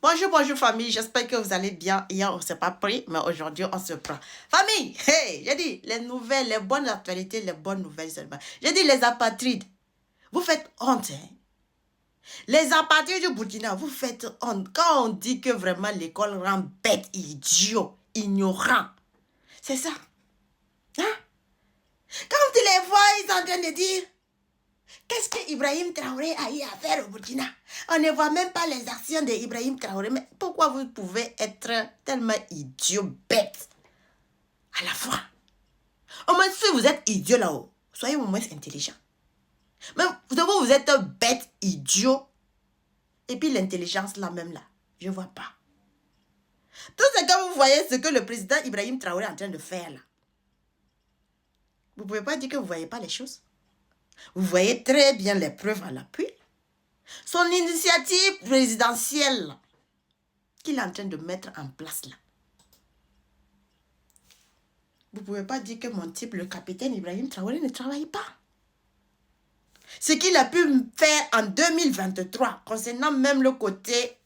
Bonjour famille, j'espère que vous allez bien. Hier, on ne s'est pas pris, mais aujourd'hui, on se prend. Famille, hey, j'ai dit les nouvelles, les bonnes actualités, les bonnes nouvelles seulement. J'ai dit les apatrides, vous faites honte. Hein? Les apatrides du Burkina, vous faites honte. Quand on dit que vraiment l'école rend bête, idiot, ignorant, c'est ça. Hein? Quand tu les vois, ils sont en train de dire... Qu'est-ce que Ibrahim Traoré a eu à faire au Burkina? On ne voit même pas les actions d'Ibrahim Traoré. Mais pourquoi vous pouvez être tellement idiot, bête à la fois? Au moins, si vous êtes idiot là-haut, soyez au moins intelligent. Mais vous êtes bête, idiot. Et puis l'intelligence là même là, je ne vois pas. Tout ce que vous voyez, ce que le président Ibrahim Traoré est en train de faire là. Vous ne pouvez pas dire que vous ne voyez pas les choses. Vous voyez très bien les preuves à l'appui. Son initiative présidentielle qu'il est en train de mettre en place là. Vous ne pouvez pas dire que mon type, le capitaine Ibrahim Traoré, ne travaille pas. Ce qu'il a pu faire en 2023, concernant même le côté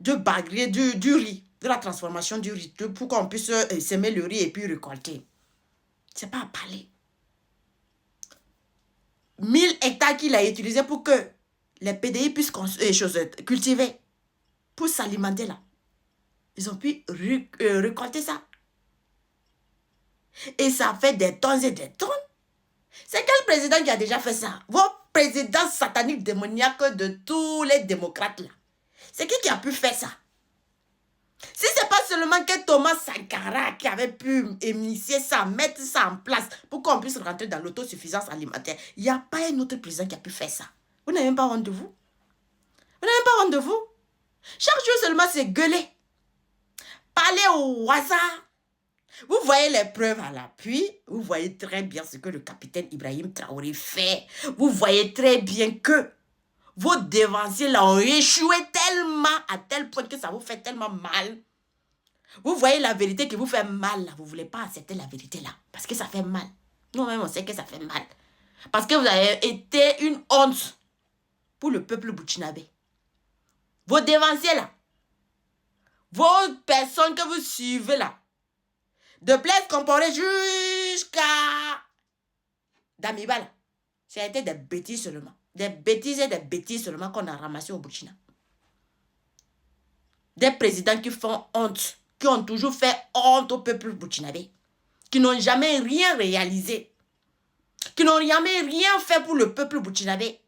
de bagrier, du riz, de la transformation du riz, pour qu'on puisse semer le riz et puis récolter. Ce n'est pas à parler. 1000 hectares qu'il a utilisés pour que les PDI puissent cultiver, pour s'alimenter là. Ils ont pu récolter ça. Et ça fait des tonnes et des tonnes. C'est quel président qui a déjà fait ça? Vos présidents sataniques démoniaques de tous les démocrates là. C'est qui a pu faire ça? Si ce n'est pas seulement que Thomas Sankara qui avait pu initier ça, mettre ça en place pour qu'on puisse rentrer dans l'autosuffisance alimentaire, il n'y a pas un autre président qui a pu faire ça. Vous n'avez même pas honte de vous? Vous n'avez même pas honte de vous? Chaque jour seulement c'est gueuler. Parler au hasard. Vous voyez les preuves à l'appui. Vous voyez très bien ce que le capitaine Ibrahim Traoré fait. Vous voyez très bien que vos dévanciers là ont échoué tellement, à tel point que ça vous fait tellement mal. Vous voyez la vérité qui vous fait mal là. Vous ne voulez pas accepter la vérité là. Parce que ça fait mal. Nous-mêmes, on sait que ça fait mal. Parce que vous avez été une honte pour le peuple burkinabé. Vos dévanciers là. Vos personnes que vous suivez là. De Blaise Compaoré jusqu'à Damiba là. Ça a été des bêtises seulement. Des bêtises et des bêtises seulement qu'on a ramassées au Burkina. Des présidents qui font honte. Qui ont toujours fait honte au peuple burkinabé. Qui n'ont jamais rien réalisé. Qui n'ont jamais rien fait pour le peuple burkinabé.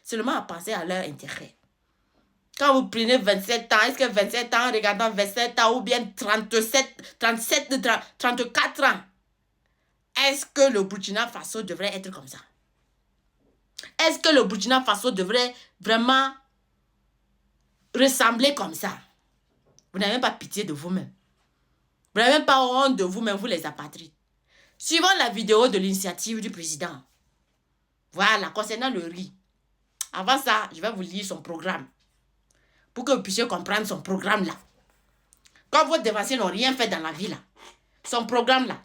Seulement à penser à leur intérêt. Quand vous prenez 27 ans, est-ce que 27 ans, regardant 27 ans ou bien 34 ans, est-ce que le Burkina Faso devrait être comme ça? Est-ce que le Burkina Faso devrait vraiment ressembler comme ça? Vous n'avez même pas pitié de vous-même. Vous n'avez même pas honte de vous-même, vous les apatrides. Suivant la vidéo de l'initiative du président. Voilà, concernant le riz. Avant ça, je vais vous lire son programme. Pour que vous puissiez comprendre son programme là. Quand vos dévanciers n'ont rien fait dans la vie là. Son programme là.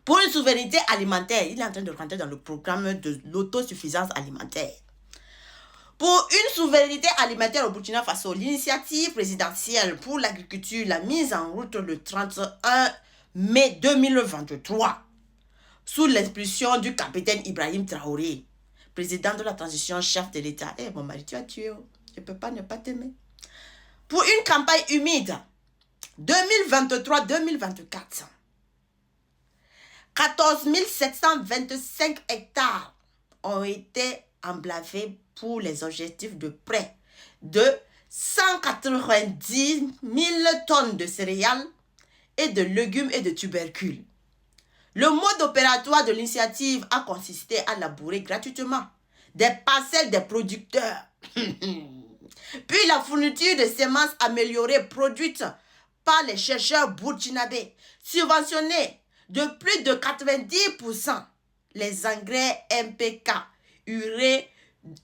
Pour une souveraineté alimentaire, il est en train de rentrer dans le programme de l'autosuffisance alimentaire. Pour une souveraineté alimentaire au Burkina Faso, l'initiative présidentielle pour l'agriculture, la mise en route le 31 mai 2023, sous l'impulsion du capitaine Ibrahim Traoré, président de la transition, chef de l'État. Eh, mon mari, tu as tué. Je ne peux pas ne pas t'aimer. Pour une campagne humide 2023-2024, 14 725 hectares ont été emblavés pour les objectifs de près de 190 000 tonnes de céréales et de légumes et de tubercules. Le mode opératoire de l'initiative a consisté à labourer gratuitement des parcelles des producteurs. Puis la fourniture de semences améliorées produites par les chercheurs burkinabés, subventionnés de plus de 90%, les engrais MPK, urée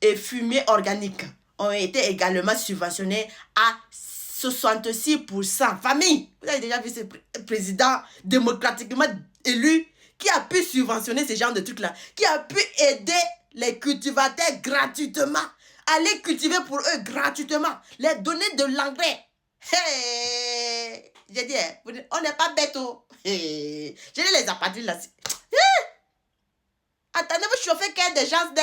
et fumier organique ont été également subventionnés à 66%. Famille, vous avez déjà vu ce président démocratiquement élu qui a pu subventionner ce genre de trucs-là, qui a pu aider les cultivateurs gratuitement Allez cultiver pour eux gratuitement. Les donner de l'engrais. Hey! J'ai dit, on n'est pas bête. Oh. Hey. J'ai dit les apatrides là. Hey. Attendez, vous chauffez qu'il y a des gens de...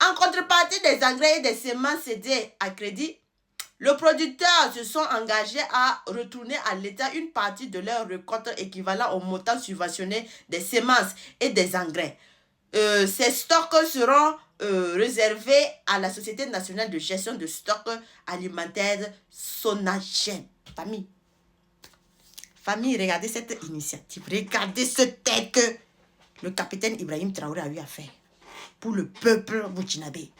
En contrepartie des engrais et des semences cédées à crédit, le producteur se sont engagés à retourner à l'État une partie de leur récolte équivalent au montant subventionné des semences et des engrais. Ces stocks seront réservés à la Société nationale de gestion de stocks alimentaires Sonaged. Famille, regardez cette initiative. Regardez ce texte que le capitaine Ibrahim Traoré a eu à faire pour le peuple burkinabé.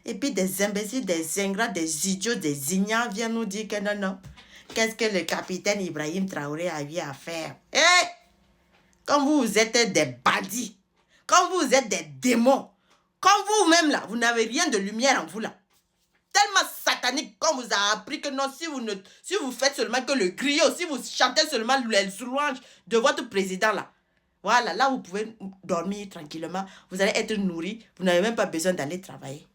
Et puis des imbéciles, des ingrats, des idiots, des ignorants viennent nous dire que non, non. Qu'est-ce que le capitaine Ibrahim Traoré a eu à faire? Eh! Quand vous êtes des bandits, quand vous êtes des démons, quand vous-même là, vous n'avez rien de lumière en vous là. Tellement satanique, quand vous a appris que non, si vous faites seulement que le griot, si vous chantez seulement les louanges de votre président là, voilà, là vous pouvez dormir tranquillement, vous allez être nourri, vous n'avez même pas besoin d'aller travailler.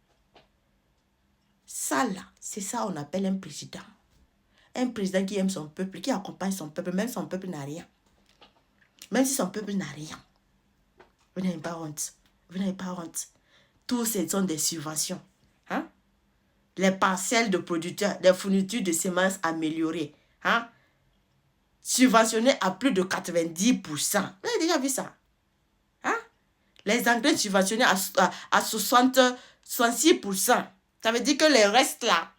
Ça là, c'est ça on appelle un président. Un président qui aime son peuple, qui accompagne son peuple, même son peuple n'a rien. Même si son peuple n'a rien. Vous n'avez pas honte. Vous n'avez pas honte. Tous ces sont des subventions. Hein? Les parcelles de producteurs, les fournitures de semences améliorées. Hein? Subventionnées à plus de 90%. Vous avez déjà vu ça? Hein? Les engrais subventionnés à 66%. Ça veut dire que le reste là,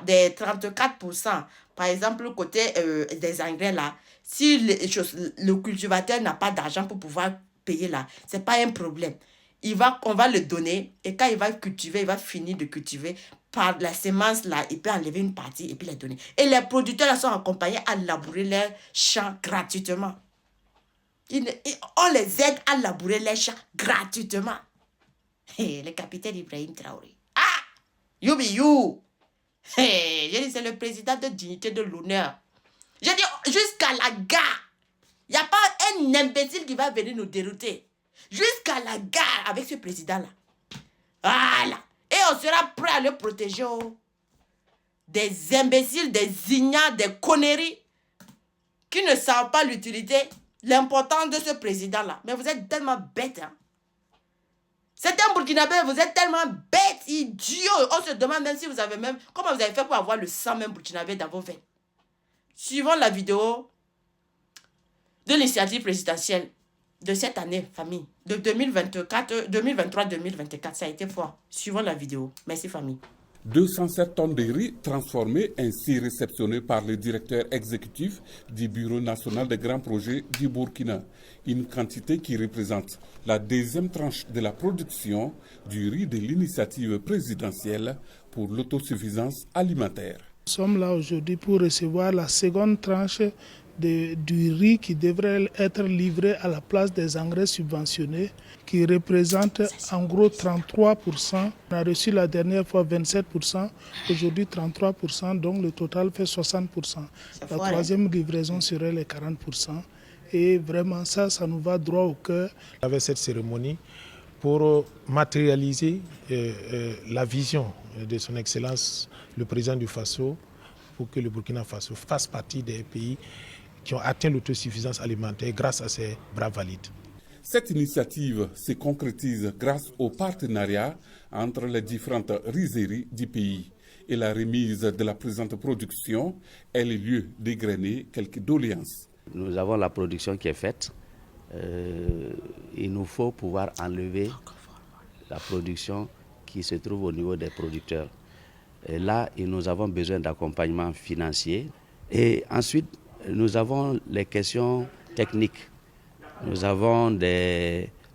des 34%, par exemple, le côté des engrais là, si le cultivateur n'a pas d'argent pour pouvoir payer là, ce n'est pas un problème. On va le donner et quand il va cultiver, il va finir de cultiver par la semence là, il peut enlever une partie et puis la donner. Et les producteurs là sont accompagnés à labourer leurs champs gratuitement. On les aide à labourer les champs gratuitement. Hey, le capitaine Ibrahim Traoré. Ah! You be you! Hey, j'ai dit, c'est le président de dignité de l'honneur. J'ai dit, jusqu'à la gare, il n'y a pas un imbécile qui va venir nous dérouter. Jusqu'à la gare avec ce président-là. Voilà. Et on sera prêt à le protéger. Des imbéciles, des ignares, des conneries qui ne savent pas l'utilité, l'importance de ce président-là. Mais vous êtes tellement bêtes, hein. C'est un Burkinabé, vous êtes tellement bêtes, idiots. On se demande même si vous avez même... Comment vous avez fait pour avoir le sang même Burkinabé dans vos veines? Suivons la vidéo de l'initiative présidentielle de cette année, famille. De 2023-2024, ça a été fort. Suivons la vidéo. Merci, famille. 207 tonnes de riz transformés ainsi réceptionnés par le directeur exécutif du Bureau national des grands projets du Burkina. Une quantité qui représente la deuxième tranche de la production du riz de l'initiative présidentielle pour l'autosuffisance alimentaire. Nous sommes là aujourd'hui pour recevoir la seconde tranche du riz qui devrait être livré à la place des engrais subventionnés, qui représente en gros 33%. On a reçu la dernière fois 27%, aujourd'hui 33%, donc le total fait 60%. La troisième livraison serait les 40%. Et vraiment ça nous va droit au cœur. Avec cette cérémonie pour matérialiser la vision de son Excellence, le président du Faso, pour que le Burkina Faso fasse partie des pays qui ont atteint l'autosuffisance alimentaire grâce à ces bras valides. Cette initiative se concrétise grâce au partenariat entre les différentes rizeries du pays. Et la remise de la présente production est le lieu d'égrener quelques doléances. Nous avons la production qui est faite. Il nous faut pouvoir enlever la production qui se trouve au niveau des producteurs. Et là, nous avons besoin d'accompagnement financier. Et ensuite, nous avons les questions techniques. Nous avons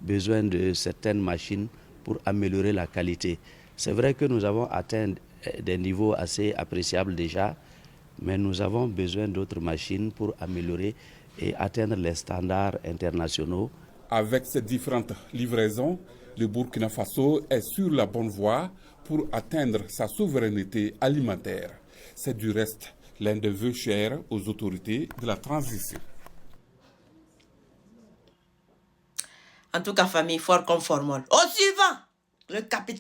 besoin de certaines machines pour améliorer la qualité. C'est vrai que nous avons atteint des niveaux assez appréciables déjà, mais nous avons besoin d'autres machines pour améliorer et atteindre les standards internationaux. Avec ces différentes livraisons, le Burkina Faso est sur la bonne voie pour atteindre sa souveraineté alimentaire. C'est du reste l'un des vœux chers aux autorités de la transition. En tout cas, famille, fort comme formol. Au suivant! le capitaine.